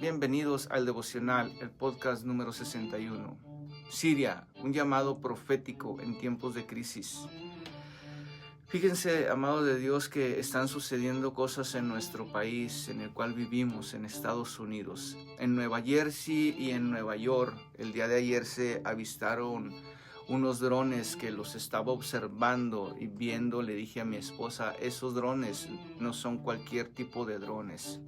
bienvenidos al devocional, el podcast número 61. Siria, un llamado profético en tiempos de crisis. Fíjense, amados de Dios, que están sucediendo cosas en nuestro país, en el cual vivimos, en Estados Unidos. En Nueva Jersey y en Nueva York, el día de ayer se avistaron unos drones que los estaba observando y viendo. Le dije a mi esposa, esos drones no son cualquier tipo de drones.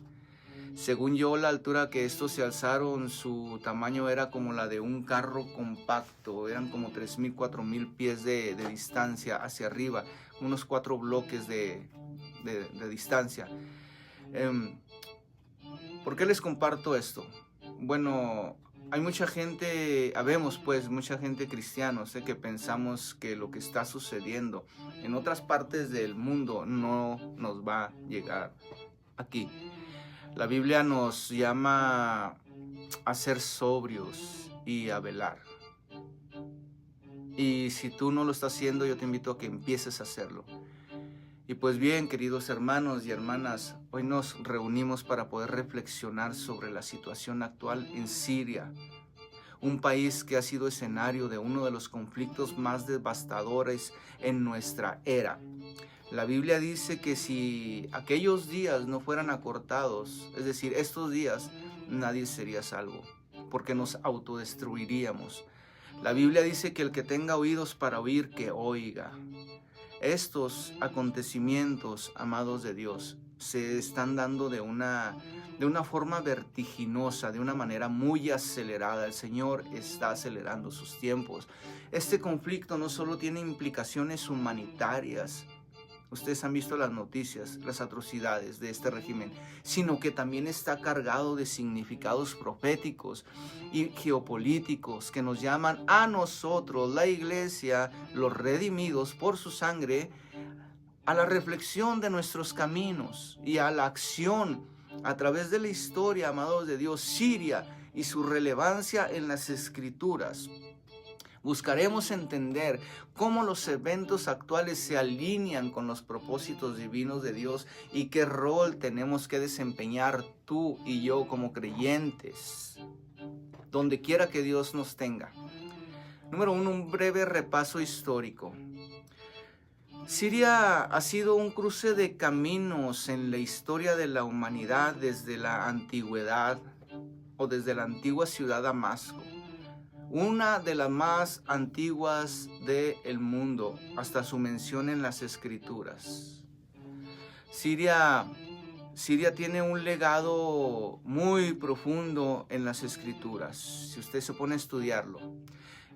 Según yo, la altura que estos se alzaron, su tamaño era como la de un carro compacto. Eran como 3,000, 4,000 pies de distancia hacia arriba, unos 4 bloques de distancia. ¿Por qué les comparto esto? Bueno, hay mucha gente, mucha gente cristiana, que pensamos que lo que está sucediendo en otras partes del mundo no nos va a llegar aquí. La Biblia nos llama a ser sobrios y a velar. Y si tú no lo estás haciendo, yo te invito a que empieces a hacerlo. Y pues bien, queridos hermanos y hermanas, hoy nos reunimos para poder reflexionar sobre la situación actual en Siria, un país que ha sido escenario de uno de los conflictos más devastadores en nuestra era. La Biblia dice que si aquellos días no fueran acortados, es decir, estos días, nadie sería salvo, porque nos autodestruiríamos. La Biblia dice que el que tenga oídos para oír, que oiga. Estos acontecimientos, amados de Dios, se están dando de una forma vertiginosa, de una manera muy acelerada. El Señor está acelerando sus tiempos. Este conflicto no solo tiene implicaciones humanitarias, ustedes han visto las noticias, las atrocidades de este régimen, sino que también está cargado de significados proféticos y geopolíticos que nos llaman a nosotros, la iglesia, los redimidos por su sangre, a la reflexión de nuestros caminos y a la acción a través de la historia, amados de Dios, Siria y su relevancia en las Escrituras. Buscaremos entender cómo los eventos actuales se alinean con los propósitos divinos de Dios y qué rol tenemos que desempeñar tú y yo como creyentes, donde quiera que Dios nos tenga. Número 1, un breve repaso histórico. Siria ha sido un cruce de caminos en la historia de la humanidad desde la antigüedad o desde la antigua ciudad Damasco. Una de las más antiguas del mundo, hasta su mención en las Escrituras. Siria tiene un legado muy profundo en las Escrituras, si usted se pone a estudiarlo.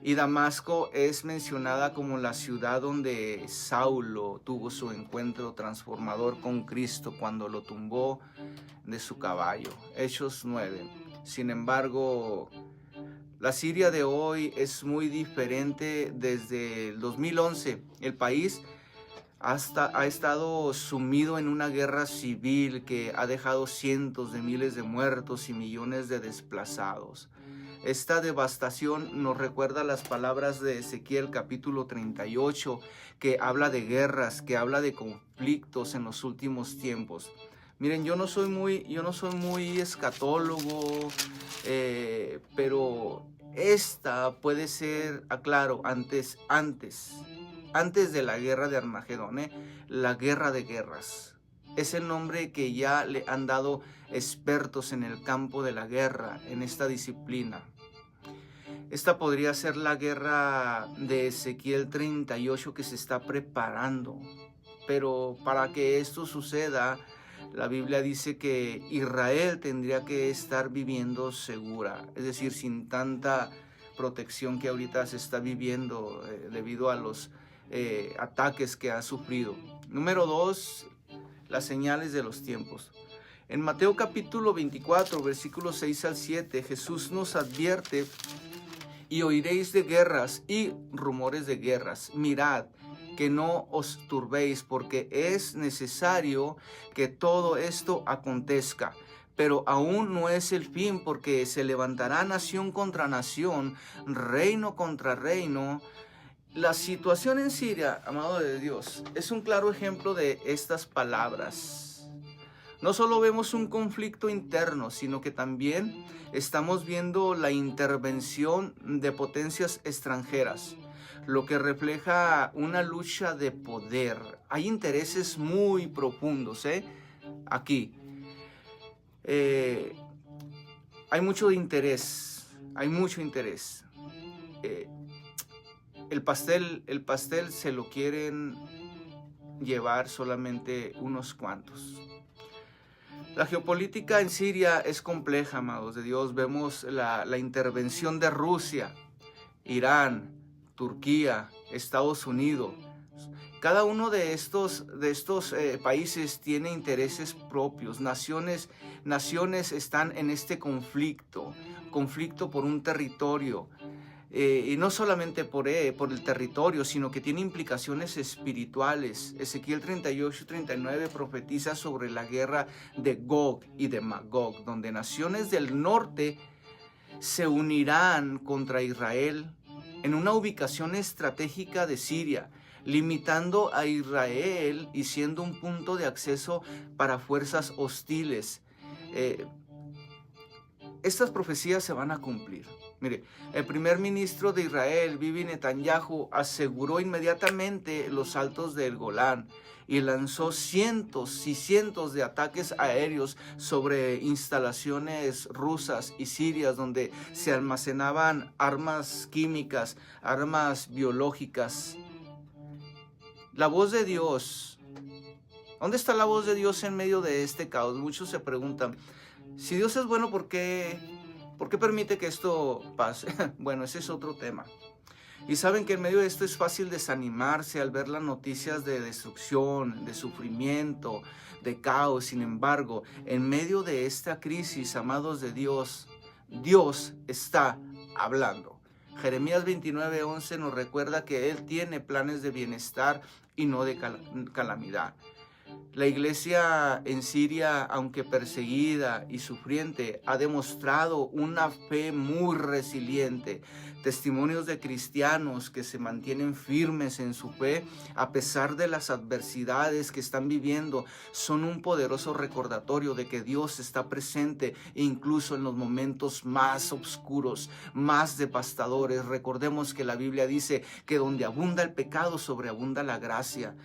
Y Damasco es mencionada como la ciudad donde Saulo tuvo su encuentro transformador con Cristo cuando lo tumbó de su caballo. Hechos 9. Sin embargo, la Siria de hoy es muy diferente. Desde el 2011, el país ha estado sumido en una guerra civil que ha dejado cientos de miles de muertos y millones de desplazados. Esta devastación nos recuerda las palabras de Ezequiel capítulo 38, que habla de guerras, que habla de conflictos en los últimos tiempos. Miren, yo no soy muy escatólogo, pero esta puede ser, aclaro, antes de la guerra de Armagedón, la guerra de guerras. Es el nombre que ya le han dado expertos en el campo de la guerra, en esta disciplina. Esta podría ser la guerra de Ezequiel 38 que se está preparando. Pero para que esto suceda, la Biblia dice que Israel tendría que estar viviendo segura, es decir, sin tanta protección que ahorita se está viviendo debido a los ataques que ha sufrido. Número 2, las señales de los tiempos. En Mateo capítulo 24, versículos 6 al 7, Jesús nos advierte: y oiréis de guerras y rumores de guerras. Mirad que no os turbéis, porque es necesario que todo esto acontezca. Pero aún no es el fin, porque se levantará nación contra nación, reino contra reino. La situación en Siria, amado de Dios, es un claro ejemplo de estas palabras. No solo vemos un conflicto interno, sino que también estamos viendo la intervención de potencias extranjeras, lo que refleja una lucha de poder. Hay intereses muy profundos, aquí. Hay mucho interés, hay mucho interés. El pastel se lo quieren llevar solamente unos cuantos. La geopolítica en Siria es compleja, amados de Dios. Vemos la intervención de Rusia, Irán, Turquía, Estados Unidos. Cada uno de estos países tiene intereses propios. Naciones están en este conflicto por un territorio. Y no solamente por el territorio, sino que tiene implicaciones espirituales. Ezequiel 38-39 profetiza sobre la guerra de Gog y de Magog, donde naciones del norte se unirán contra Israel en una ubicación estratégica de Siria, limitando a Israel y siendo un punto de acceso para fuerzas hostiles. Estas profecías se van a cumplir. Mire, el primer ministro de Israel, Bibi Netanyahu, aseguró inmediatamente los altos del Golán y lanzó cientos y cientos de ataques aéreos sobre instalaciones rusas y sirias donde se almacenaban armas químicas, armas biológicas. La voz de Dios. ¿Dónde está la voz de Dios en medio de este caos? Muchos se preguntan, si Dios es bueno, ¿por qué permite que esto pase? Bueno, ese es otro tema. Y saben que en medio de esto es fácil desanimarse al ver las noticias de destrucción, de sufrimiento, de caos. Sin embargo, en medio de esta crisis, amados de Dios, Dios está hablando. Jeremías 29:11 nos recuerda que Él tiene planes de bienestar y no de calamidad. La iglesia en Siria, aunque perseguida y sufriente, ha demostrado una fe muy resiliente. Testimonios de cristianos que se mantienen firmes en su fe a pesar de las adversidades que están viviendo son un poderoso recordatorio de que Dios está presente incluso en los momentos más oscuros, más devastadores. Recordemos que la Biblia dice que donde abunda el pecado, sobreabunda la gracia.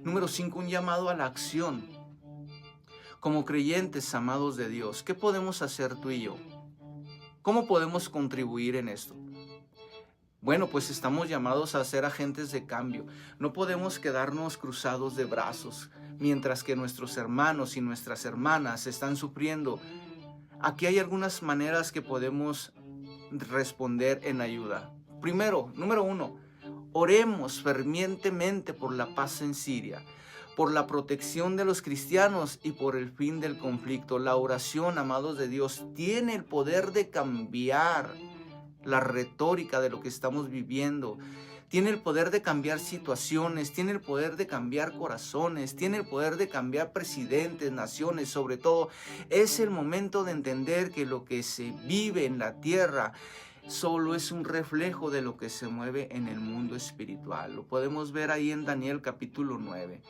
Número 5, un llamado a la acción. Como creyentes, amados de Dios, ¿qué podemos hacer tú y yo? ¿Cómo podemos contribuir en esto? Bueno, pues estamos llamados a ser agentes de cambio. No podemos quedarnos cruzados de brazos mientras que nuestros hermanos y nuestras hermanas están sufriendo. Aquí hay algunas maneras que podemos responder en ayuda. Primero, número 1, oremos fervientemente por la paz en Siria, por la protección de los cristianos y por el fin del conflicto. La oración, amados de Dios, tiene el poder de cambiar la retórica de lo que estamos viviendo. Tiene el poder de cambiar situaciones, tiene el poder de cambiar corazones, tiene el poder de cambiar presidentes, naciones. Sobre todo, es el momento de entender que lo que se vive en la tierra solo es un reflejo de lo que se mueve en el mundo espiritual. Lo podemos ver ahí en Daniel capítulo 9,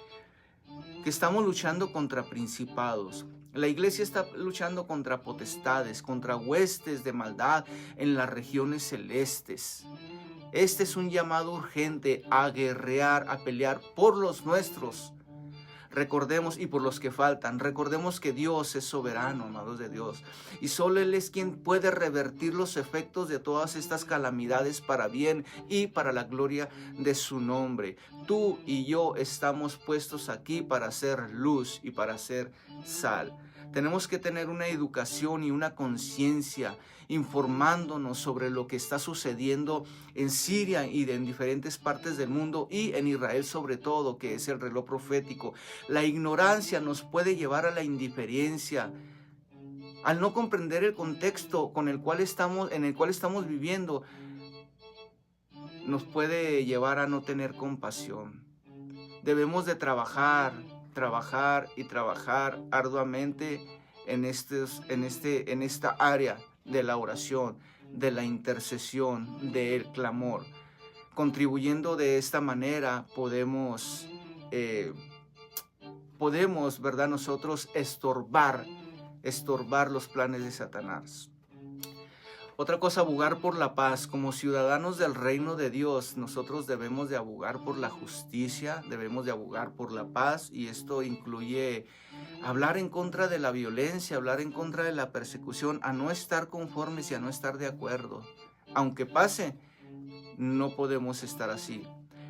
que estamos luchando contra principados. La iglesia está luchando contra potestades, contra huestes de maldad en las regiones celestes. Este es un llamado urgente a guerrear, a pelear por los nuestros. Recordemos, y por los que faltan, recordemos que Dios es soberano, amados de Dios, y solo Él es quien puede revertir los efectos de todas estas calamidades para bien y para la gloria de su nombre. Tú y yo estamos puestos aquí para hacer luz y para hacer sal. Tenemos que tener una educación y una conciencia informándonos sobre lo que está sucediendo en Siria y en diferentes partes del mundo y en Israel sobre todo, que es el reloj profético. La ignorancia nos puede llevar a la indiferencia, al no comprender el contexto en el cual estamos viviendo, nos puede llevar a no tener compasión. Debemos de trabajar y trabajar arduamente en esta área de la oración, de la intercesión, del clamor. Contribuyendo de esta manera podemos podemos, ¿verdad?, nosotros estorbar los planes de Satanás. Otra cosa, abogar por la paz. Como ciudadanos del reino de Dios, nosotros debemos de abogar por la justicia, debemos de abogar por la paz, y esto incluye hablar en contra de la violencia, hablar en contra de la persecución, a no estar conformes y a no estar de acuerdo. Aunque pase, no podemos estar así.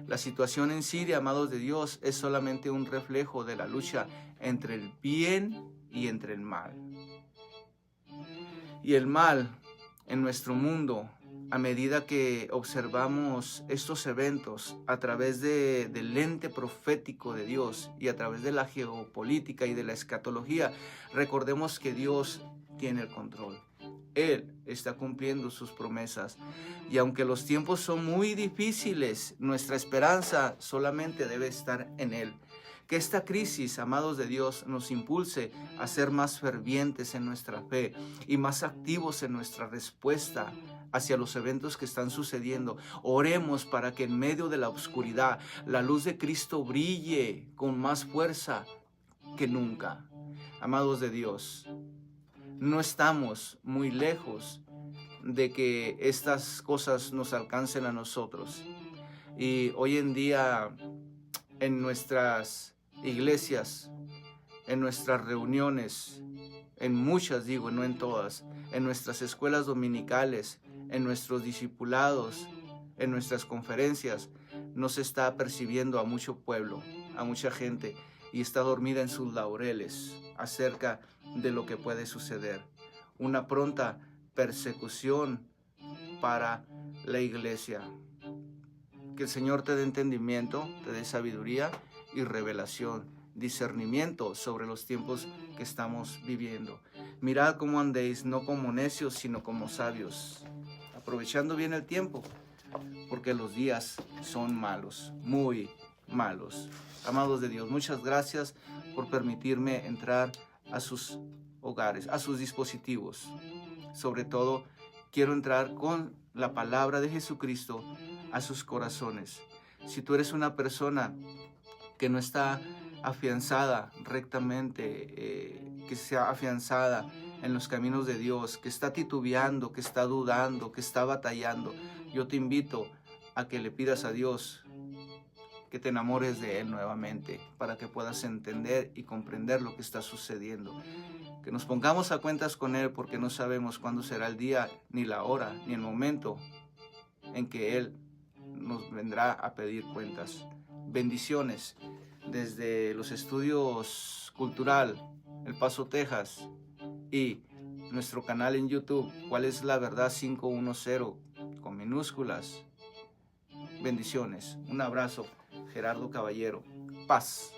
La situación en Siria, amados de Dios, es solamente un reflejo de la lucha entre el bien y entre el mal. Y el mal en nuestro mundo, a medida que observamos estos eventos a través del lente profético de Dios y a través de la geopolítica y de la escatología, recordemos que Dios tiene el control. Él está cumpliendo sus promesas. Y aunque los tiempos son muy difíciles, nuestra esperanza solamente debe estar en Él. Que esta crisis, amados de Dios, nos impulse a ser más fervientes en nuestra fe y más activos en nuestra respuesta hacia los eventos que están sucediendo. Oremos para que en medio de la oscuridad la luz de Cristo brille con más fuerza que nunca. Amados de Dios, no estamos muy lejos de que estas cosas nos alcancen a nosotros. Y hoy en día en nuestras iglesias, en nuestras reuniones, en muchas, digo, no en todas, en nuestras escuelas dominicales, en nuestros discipulados, en nuestras conferencias, no se está percibiendo a mucho pueblo, a mucha gente, y está dormida en sus laureles acerca de lo que puede suceder. Una pronta persecución para la iglesia. Que el Señor te dé entendimiento, te dé sabiduría y revelación, discernimiento sobre los tiempos que estamos viviendo. Mirad cómo andéis, no como necios, sino como sabios, aprovechando bien el tiempo, porque los días son malos, muy malos. Amados de Dios, muchas gracias por permitirme entrar a sus hogares, a sus dispositivos. Sobre todo, quiero entrar con la palabra de Jesucristo a sus corazones. Si tú eres una persona que no está afianzada rectamente, que sea afianzada en los caminos de Dios, que está titubeando, que está dudando, que está batallando, yo te invito a que le pidas a Dios que te enamores de Él nuevamente, para que puedas entender y comprender lo que está sucediendo. Que nos pongamos a cuentas con Él, porque no sabemos cuándo será el día, ni la hora, ni el momento en que Él nos vendrá a pedir cuentas. Bendiciones desde los estudios Cultural, El Paso, Texas, y nuestro canal en YouTube, ¿Cuál es la verdad 510? Con minúsculas. Bendiciones. Un abrazo. Gerardo Caballero. Paz.